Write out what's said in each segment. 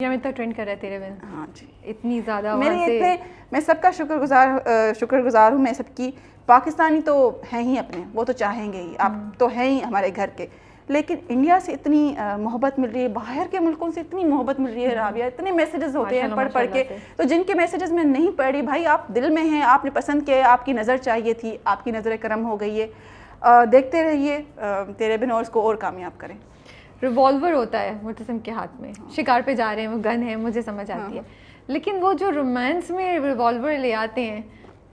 میں تو ٹرینڈ کر رہے تیرے بن. ہاں جی اتنی زیادہ میں سب کا شکر گزار ہوں. میں سب کی پاکستانی تو ہیں ہی اپنے, وہ تو چاہیں گے ہی, آپ تو ہیں ہی ہمارے گھر کے, لیکن انڈیا سے اتنی محبت مل رہی ہے, باہر کے ملکوں سے اتنی محبت مل رہی ہے رابعہ, اتنے میسیجز ہوتے ہیں پڑھ کے, تو جن کے میسیجز میں نہیں پڑھ رہی, بھائی آپ دل میں ہیں, آپ نے پسند کیا, آپ کی نظر چاہیے تھی, آپ کی نظر کرم ہو گئی ہے, دیکھتے رہیے تیرے بن اور اس کو اور کامیاب کریں. ریوالور ہوتا ہے مرتسم کے ہاتھ میں, شکار پہ جا رہے ہیں, وہ گن ہے, مجھے سمجھ آتی ہے, لیکن وہ جو رومانس میں ریوالور لے آتے ہیں,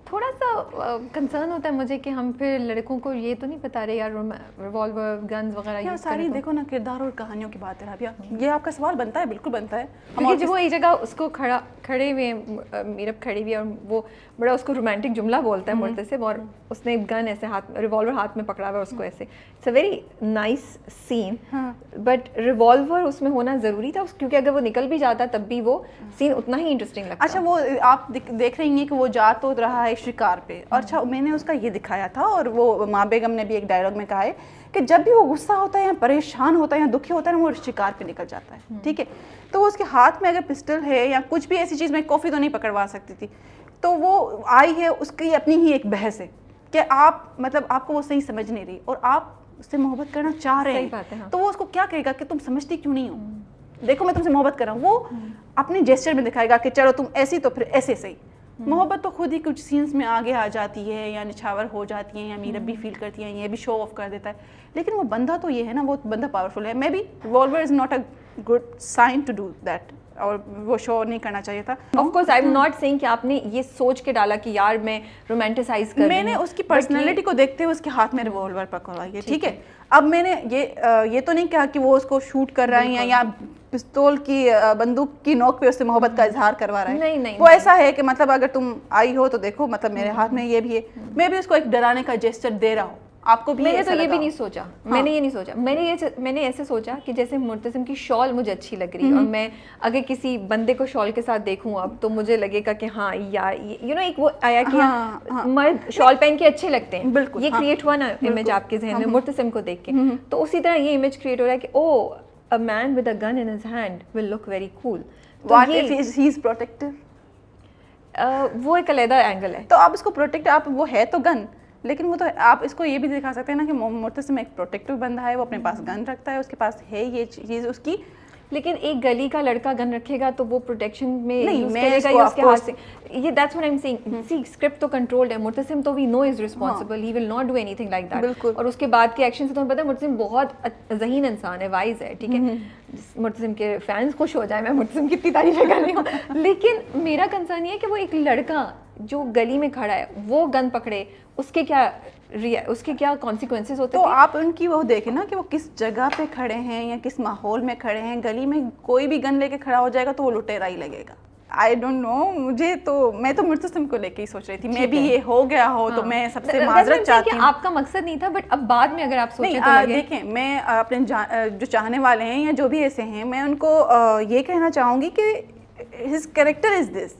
تھوڑا سا کنسرن ہوتا ہے مجھے کہ ہم پھر لڑکوں کو یہ تو نہیں بتا رہے یار ریوالور گنز وغیرہ یہ ساری دیکھو نا کردار اور کہانیوں کی بات ہے رابعہ, یہ آپ کا سوال بنتا ہے, بالکل بنتا ہے. کیونکہ جب وہ ایک جگہ اس کو کھڑے ہوئے ہیں, میرب کھڑی ہوئی ہے, اور وہ بڑا اس کو رومانٹک جملہ بولتا ہے مرتسم, اور اس نے گن ایسے ریوالور ہاتھ میں پکڑا ہوا ہے اس کو ایسے, it's a very nice scene, but revolver اس میں ہونا ضروری تھا کیونکہ اگر وہ نکل بھی جاتا تب بھی وہ سین اتنا ہی انٹرسٹنگ لگتا. اچھا وہ آپ دیکھ رہی ہیں کہ وہ جا تو رہا ہے شکار پہ, اور اچھا میں نے اس کا یہ دکھایا تھا, اور وہ ماں بیگم نے بھی ایک ڈائلاگ میں کہا ہے کہ جب بھی وہ غصہ ہوتا ہے یا پریشان ہوتا ہے یا دکھی ہوتا ہے نا, وہ شکار پہ نکل جاتا ہے, ٹھیک ہے. تو اس کے ہاتھ میں اگر پسٹل ہے یا کچھ بھی ایسی چیز, میں کافی تو نہیں پکڑوا سکتی تھی, تو وہ آئی ہے, اس کی اپنی ہی ایک بحث ہے کہ آپ مطلب آپ کو وہ صحیح سمجھ نہیں رہی اور آپ اس سے محبت کرنا چاہ رہے ہیں, تو وہ اس کو کیا کہے گا کہ تم سمجھتی کیوں نہیں ہو, دیکھو میں تم سے محبت کر رہا ہوں. وہ اپنے جیسچر میں دکھائے گا کہ چلو تم ایسی تو پھر ایسے صحیح. محبت تو خود ہی کچھ سینس میں آگے آ جاتی ہے, یا نچھاور ہو جاتی ہے, یا میرب بھی فیل کرتی ہیں, یہ بھی شو آف کر دیتا ہے, لیکن وہ بندہ تو یہ ہے نا, وہ بندہ پاورفل ہے. May be revolver is not a good sign to do that, اور وہ شو نہیں کرنا چاہیے تھا. Of course I am not seeing کہ آپ نے یہ سوچ کے ڈالا کہ یار میں رومانٹیسائز کر رہی ہوں, میں نے اس کی پرسنالٹی کو دیکھتے ہوئے اس کے ہاتھ میں ریوالور پکڑائی ہے, ٹھیک ہے. اب میں نے یہ تو نہیں کہا کہ وہ اس کو شوٹ کر رہا ہے یا پستول کی بندوق کی نوک پہ اس سے محبت کا اظہار کروا رہا ہے. نہیں, وہ ایسا ہے کہ مطلب اگر تم آئی ہو تو دیکھو مطلب میرے ہاتھ میں یہ بھی ہے, میں بھی اس کو ایک ڈرانے کا جیسچر دے رہا ہوں. آپ کو بھی میں نے تو یہ بھی نہیں سوچا, میں نے یہ نہیں سوچا, میں نے ایسے سوچا کہ جیسے مرتسم کی شال مجھے اچھی لگ رہی ہے, اور میں اگر کسی بندے کو شال کے ساتھ دیکھوں اب تو مجھے لگے گا کہ ہاں یار یو نو ایک وہ آیا کہ مرد شال پہن کے اچھے لگتے ہیں, بالکل یہ کریٹ ہوا نا امیج آپ کے ذہن میں مرتسم کو دیکھ کے, تو اسی طرح یہ امیج کریٹ ہو رہا ہے کہ او a man with a gun in his hand will look very cool. What if he is protective? وہ ایک علیحدہ اینگل ہے. تو آپ اس کو پروٹیکٹ, آپ وہ ہے تو گن, لیکن وہ تو آپ اس کو یہ بھی دکھا سکتے ہیں نا کہ مرتسم ایک پروٹیکٹیو بندہ ہے, وہ اپنے پاس گن رکھتا ہے, اس کے پاس ہے یہ چیز اس کی. لیکن ایک گلی کا لڑکا گن رکھے گا تو وہ پروٹیکشن میں یوز کرے گا یا اس کے ہاتھ سے, یہ that's what I am seeing. See script تو کنٹرولڈ ہے, مرتسم تو we know is responsible, he will not do anything like that, اور اس کے بعد کے ایکشن سے تمہیں پتہ ہے مرتسم بہت ذہین انسان ہے, وائز ہے, ٹھیک ہے. مرتسم کے فینس خوش ہو جائیں, میں مرتسم کی اتنی تعریفیں کر رہی ہوں, لیکن میرا کنسرن یہ ہے کہ وہ ایک لڑکا جو گلی میں کھڑا ہے وہ گن پکڑے, اس کے کیا کانسیکوینسز ہوتے ہیں. تو آپ ان کی وہ دیکھیں نا کہ وہ کس جگہ پہ کھڑے ہیں یا کس ماحول میں کھڑے ہیں. گلی میں کوئی بھی گن لے کے کھڑا ہو جائے گا تو وہ لٹیرا ہی لگے گا. آئی ڈونٹ نو, میں تو مرتسم کو لے کے ہی سوچ رہی تھی, میں بھی یہ ہو گیا ہو تو میں سب سے معذرت چاہتی ہوں. آپ کا مقصد نہیں تھا, بٹ اب بعد میں اگر آپ سوچیں تو دیکھیں, میں اپنے جو چاہنے والے ہیں یا جو بھی ایسے ہیں, میں ان کو یہ کہنا چاہوں گی کہ ہز کریکٹر از دس.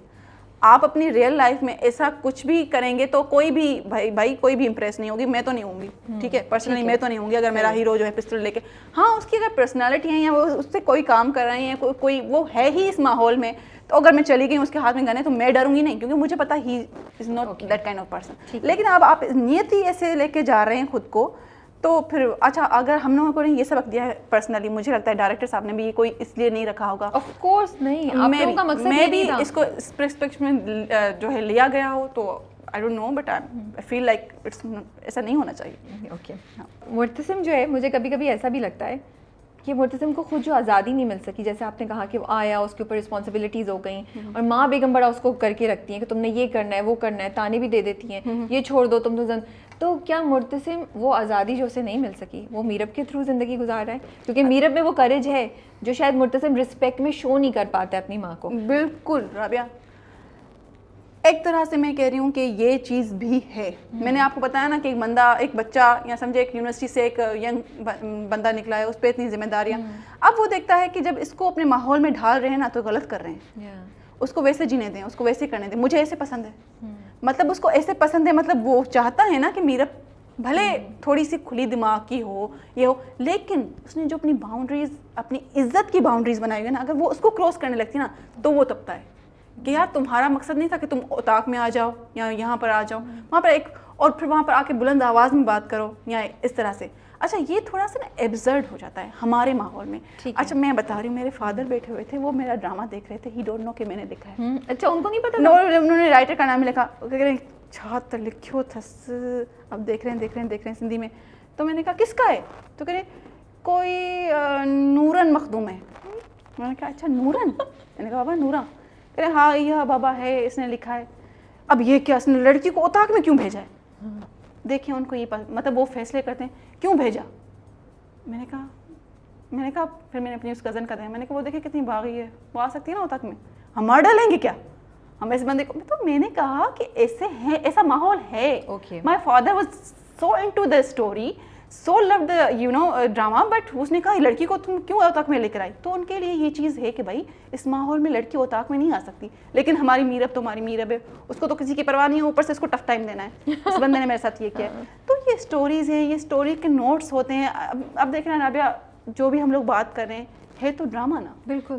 آپ اپنی ریئل لائف میں ایسا کچھ بھی کریں گے تو کوئی بھی بھائی کوئی بھی امپریس نہیں ہوگی, میں تو نہیں ہوں گی, ٹھیک ہے. پرسنلی میں تو نہیں ہوں گی اگر میرا ہیرو جو ہے پسٹل لے کے, ہاں اس کی اگر پرسنالٹی ہے یا وہ اس سے کوئی کام کر رہے ہیں, کوئی وہ ہے ہی اس ماحول میں, تو اگر میں چلی گئی اس کے ہاتھ میں گن ہے تو میں ڈروں گی نہیں, کیونکہ مجھے پتا he is not that kind of person. لیکن اب آپ نیت ہی ایسے لے کے جا رہے ہیں خود کو, تو پھر اچھا اگر ہم لوگوں کو یہ سبق دیا ہے, پرسنلی مجھے لگتا ہے ڈائریکٹر صاحب نے بھی یہ کوئی اس لیے نہیں رکھا ہوگا. آف کورس نہیں, آپ لوگوں کا مقصد میں بھی اس کو اس پرسپیکٹو میں جو ہے لیا گیا ہو, تو I don't know, but I feel like ایسا نہیں ہونا چاہیے. اوکے. مرتسم جو ہے مجھے کبھی کبھی ایسا بھی لگتا ہے کہ مرتسم کو خود جو آزادی نہیں مل سکی, جیسے آپ نے کہا کہ وہ آیا, اس کے اوپر رسپانسبلٹیز ہو گئیں, اور ماں بیگم بڑا اس کو کر کے رکھتی ہیں کہ تم نے یہ کرنا ہے وہ کرنا ہے, تانے بھی دے دیتی ہیں, یہ چھوڑ دو تم تو کیا مرتسم وہ آزادی جو اسے نہیں مل سکی وہ میرب کے تھرو زندگی گزار رہا ہے, کیونکہ میرب میں وہ کریج ہے جو شاید مرتسم رسپیکٹ میں شو نہیں کر پاتا ہے اپنی ماں کو. بالکل رابعہ, ایک طرح سے میں کہہ رہی ہوں کہ یہ چیز بھی ہے. میں نے آپ کو بتایا نا کہ ایک بچہ یا سمجھے ایک یونیورسٹی سے ایک ینگ بندہ نکلا ہے, اس پہ اتنی ذمہ داریاں, اب وہ دیکھتا ہے کہ جب اس کو اپنے ماحول میں ڈھال رہے ہیں نا تو غلط کر رہے ہیں, اس کو ویسے جینے دیں, اس کو ویسے کرنے دیں, مجھے ایسے پسند ہے, مطلب اس کو ایسے پسند ہے, مطلب وہ چاہتا ہے نا کہ میرب بھلے تھوڑی سی کھلی دماغ کی ہو یہ ہو, لیکن اس نے جو اپنی باؤنڈریز, اپنی عزت کی باؤنڈریز بنائی ہوئی نا, اگر وہ اس کو کراس کرنے لگتی نا تو وہ تبتا ہے کہ یار تمہارا مقصد نہیں تھا کہ تم اتاق میں آ جاؤ یا یہاں پر آ جاؤ, وہاں پر ایک اور پھر وہاں پر آ کے بلند آواز میں بات کرو یا اس طرح سے. اچھا یہ تھوڑا سا نا ایبزرڈ ہو جاتا ہے ہمارے ماحول میں. اچھا میں بتا رہی ہوں, میرے فادر بیٹھے ہوئے تھے, وہ میرا ڈرامہ دیکھ رہے تھے, ہی ڈونٹ نو کہ میں نے لکھا ہے. اچھا ان کو نہیں پتا, انہوں نے رائٹر کا نام لکھا, کہہ رہے چھات لکھو تھس, اب دیکھ رہے ہیں سندھی میں. تو میں نے کہا کس کا ہے, تو کہہ رہے کوئی نورن مخدوم ہے. میں نے کہا اچھا نورن, میں نے کہا بابا نورا, کہہ رہے ہاں یہ بابا ہے, اس نے لکھا ہے. اب یہ کیا, اس نے لڑکی کو اتاق میں کیوں بھیجا ہے؟ دیکھیں ان کو یہ مطلب وہ فیصلے کرتے ہیں کیوں بھیجا. میں نے کہا پھر میں نے اپنی اس کزن کا دیا, میں نے کہا وہ دیکھیں کتنی باغی ہے, وہ آ سکتی ہے نا اتاق میں, ہم مار ڈالیں گے کیا ہم ایسے بندے کو. تو میں نے کہا کہ ایسے ہے, ایسا ماحول ہے. My father was so into the story, so love the you know drama, but اس نے کہا لڑکی کو تم کیوں اتاق میں لے کر آئی. تو ان کے لیے یہ چیز ہے کہ بھائی اس ماحول میں لڑکی اتاق میں نہیں آ سکتی. لیکن ہماری میرب تو ہماری میرب ہے, اس کو تو کسی کی پرواہ نہیں ہے, اوپر سے اس کو ٹف ٹائم دینا ہے, اس بندے نے میرے ساتھ یہ کیا ہے. تو یہ اسٹوریز ہیں, یہ اسٹوری کے نوٹس ہوتے ہیں. اب دیکھ رہے ہیں رابعہ, جو بھی ہم لوگ بات کر رہے ہیں ہے تو ڈرامہ نا. بالکل.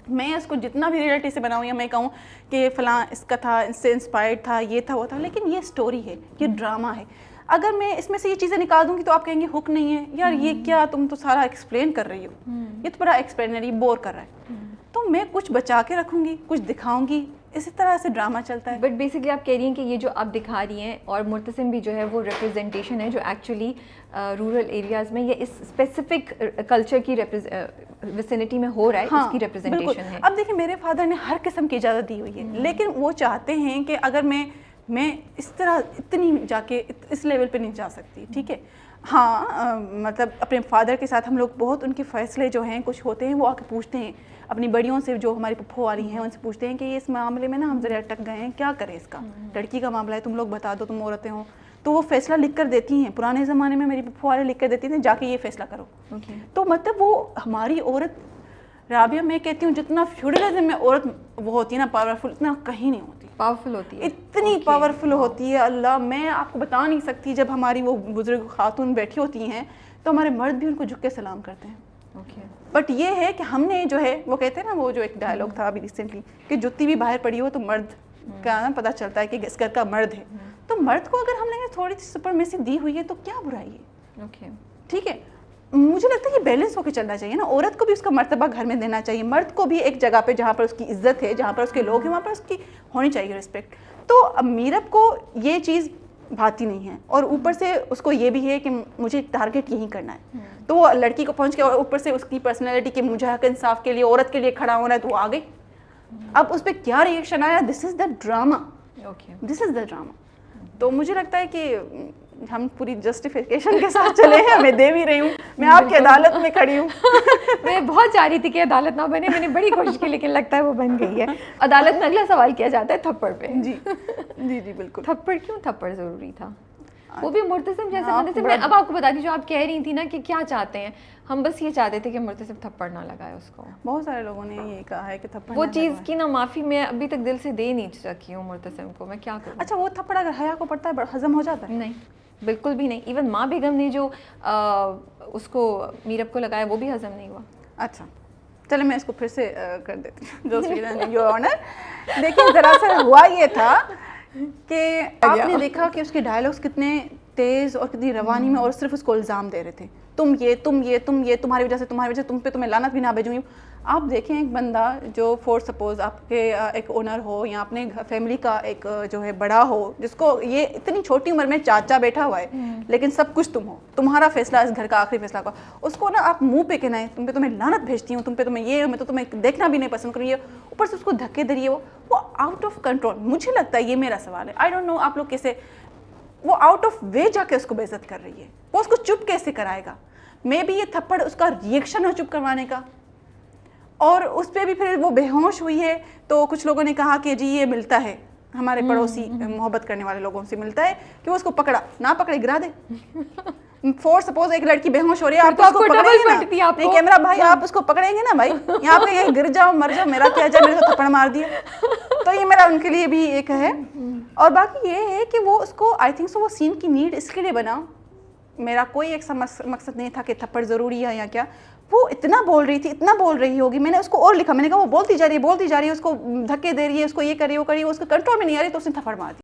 میں اس کو جتنا بھی ریئلٹی سے بناؤں یا میں کہوں کہ فلاں اس کا تھا, اس سے انسپائرڈ تھا, یہ تھا وہ تھا, لیکن یہ اسٹوری ہے, یہ ڈرامہ ہے. اگر میں اس میں سے یہ چیزیں نکال دوں گی تو آپ کہیں گے ہک نہیں ہے یار, یہ کیا تم تو سارا ایکسپلین کر رہی ہو, یہ تو بڑا ایکسپلینری بور کر رہا ہے. تو میں کچھ بچا کے رکھوں گی, کچھ دکھاؤں گی, اسی طرح سے ڈرامہ چلتا ہے. بٹ بیسکلی آپ کہہ رہی ہیں کہ یہ جو آپ دکھا رہی ہیں, اور مرتسم بھی جو ہے وہ ریپرزنٹیشن ہے جو ایکچولی رورل ایریاز میں یا اس اسپیسیفک کلچر کی ویسینٹی میں ہو رہا ہے, اس کی ریپرزنٹیشن ہے. اب دیکھیں میرے فادر نے ہر قسم کی اجازت دی ہوئی ہے, لیکن وہ چاہتے ہیں کہ اگر میں اس طرح اتنی جا کے اس لیول پہ نہیں جا سکتی, ٹھیک ہے. ہاں مطلب اپنے فادر کے ساتھ ہم لوگ بہت ان کے فیصلے جو ہیں کچھ ہوتے ہیں وہ آ کے پوچھتے ہیں اپنی بڑیوں سے, جو ہماری پپھو والی ہیں ان سے پوچھتے ہیں کہ یہ اس معاملے میں نا ہم ذرا اٹک گئے ہیں, کیا کریں اس کا, لڑکی کا معاملہ ہے, تم لوگ بتا دو, تم عورتیں ہوں. تو وہ فیصلہ لکھ کر دیتی ہیں. پرانے زمانے میں میری پپھو والے لکھ کر دیتی تھیں جا کے یہ فیصلہ کرو. تو مطلب وہ ہماری عورت, رابعہ میں کہتی ہوں جتنا فیوڈلزم میں عورت وہ ہوتی ہے نا پاورفل, اتنا کہیں نہیں ہوتی. پاورفل ہوتی ہے, اتنی پاورفل ہوتی ہے, اللہ میں آپ کو بتا نہیں سکتی. جب ہماری وہ بزرگ خاتون بیٹھی ہوتی ہیں تو ہمارے مرد بھی ان کو جھک کے سلام کرتے ہیں. بٹ یہ ہے کہ ہم نے جو ہے وہ کہتے ہیں نا, وہ جو ایک ڈائلاگ تھا ابھی ریسنٹلی کہ جتی بھی باہر پڑی ہو تو مرد کا نا پتہ چلتا ہے کہ اس گھر کا مرد ہے. تو مرد کو اگر ہم نے تھوڑی سی سپرمیسی دی ہوئی ہے تو کیا برائی ہے, ٹھیک ہے. مجھے لگتا ہے یہ بیلنس ہو کے چلنا چاہیے نا, عورت کو بھی اس کا مرتبہ گھر میں دینا چاہیے, مرد کو بھی ایک جگہ پہ جہاں پر اس کی عزت ہے, جہاں پر اس کے لوگ ہیں, وہاں پر اس کی ہونی چاہیے رسپیکٹ. تو میرب کو یہ چیز بھاتی نہیں ہے, اور اوپر سے اس کو یہ بھی ہے کہ مجھے ٹارگٹ یہی کرنا ہے. تو وہ لڑکی کو پہنچ کے, اور اوپر سے اس کی پرسنالٹی کہ مجھے حق انصاف کے لیے عورت کے لیے کھڑا ہونا ہے, تو وہ آ گئی. اب اس پہ کیا ریئیکشن آیا, دس از دا ڈرامہ, دس از دا ڈرامہ. تو مجھے لگتا ہے کہ ہم پوری جسٹیفیکیشن کے ساتھ چلے ہیں, میں دے بھی رہی ہوں, میں آپ کی عدالت میں کھڑی ہوں. میں بہت چاہ رہی تھی کہ عدالت نہ بنے, میں نے بڑی کوشش کی, لیکن لگتا ہے وہ بن گئی ہے. عدالت میں اگلا سوال کیا جاتا ہے تھپڑ پہ. جی جی جی بالکل. تھپڑ کیوں تھپڑ ضروری تھا, وہ بھی مرتسم جیسے بندے سے. میں اب آپ کو بتا دی جو آپ کہہ رہی تھی نا کہ کیا چاہتے ہیں, ہم بس یہ چاہتے تھے کہ مرتسم تھپڑ نہ لگائے اس کو. بہت سارے لوگوں نے یہ کہا ہے کہ تھپڑ, وہ چیز کی نا معافی میں ابھی تک دل سے دے نہیں سکی ہوں مرتسم کو, میں کیا کروں. اچھا وہ تھپڑ اگر حیا کو پڑتا ہے ہضم ہو جاتا ہے؟ نہیں بالکل بھی نہیں. ایون ماں بیگم نے جو اس کو میرب کو لگایا وہ بھی ہضم نہیں ہوا. اچھا چلے میں اس کو پھر سے کر دیتی ہوں, جو یور آنر. دیکھیں دراصل ہوا یہ تھا کہ آپ نے دیکھا کہ اس کے ڈائلاگس کتنے تیز اور کتنی روانی میں, اور صرف اس کو الزام دے رہے تھے, تم یہ تمہاری وجہ سے, تم پہ تمہیں لعنت بھی نہ بھیجوں گی. آپ دیکھیں ایک بندہ جو فور سپوز آپ کے ایک اونر ہو یا اپنے فیملی کا ایک جو ہے بڑا ہو, جس کو یہ اتنی چھوٹی عمر میں چاچا بیٹھا ہوا ہے, لیکن سب کچھ تم ہو, تمہارا فیصلہ اس گھر کا آخری فیصلہ کا, اس کو نا آپ منہ پہ کہنا ہے تمہیں لعنت بھیجتی ہوں, تمہیں یہ, میں تو تمہیں دیکھنا بھی نہیں پسند کروں, یہ اوپر سے اس کو دھکے دھریے, وہ آؤٹ آف کنٹرول. مجھے لگتا ہے یہ میرا سوال ہے, آئی ڈونٹ نو آپ لوگ کیسے, وہ آؤٹ آف وے جا کے اس کو بے عزت کر رہی ہے, وہ اس کو چپ کیسے کرائے گا. میں بھی یہ تھپڑ اس کا ریئیکشن ہے چپ کروانے کا, اور اس پہ بھی پھر وہ بے ہوش ہوئی ہے. تو کچھ لوگوں نے کہا کہ جی یہ ملتا ہے ہمارے پڑوسی محبت کرنے والے لوگوں سے ملتا ہے کہ وہ اس کو پکڑا, نہ پکڑے گرا دے. فور سپوز ایک لڑکی بے ہوش ہو رہی ہے, آپ اس کو پکڑیں گے نا, نہیں کیمرہ بھائی آپ اس کو پکڑیں گے نا بھائی, یہاں پہ گر جاؤ مر جاؤ, میرا کیا جائے, میرے کو تھپڑ مار دیا. تو یہ میرا ان کے لیے بھی ایک ہے. اور باقی یہ ہے کہ وہ اس کو آئی تھنک سو وہ سین کی نیڈ اس کے لیے بنا, میرا کوئی ایک مقصد نہیں تھا کہ تھپڑ ضروری ہے یا کیا. وہ اتنا بول رہی تھی, اتنا بول رہی ہوگی, میں نے اس کو اور لکھا, میں نے کہا وہ بولتی جا رہی ہے, اس کو دھکے دے رہی ہے, اس کو یہ کر رہی ہے, وہ کر رہی ہے, اس کو کنٹرول میں نہیں آ رہی, تو اس نے تھپڑ مار دی.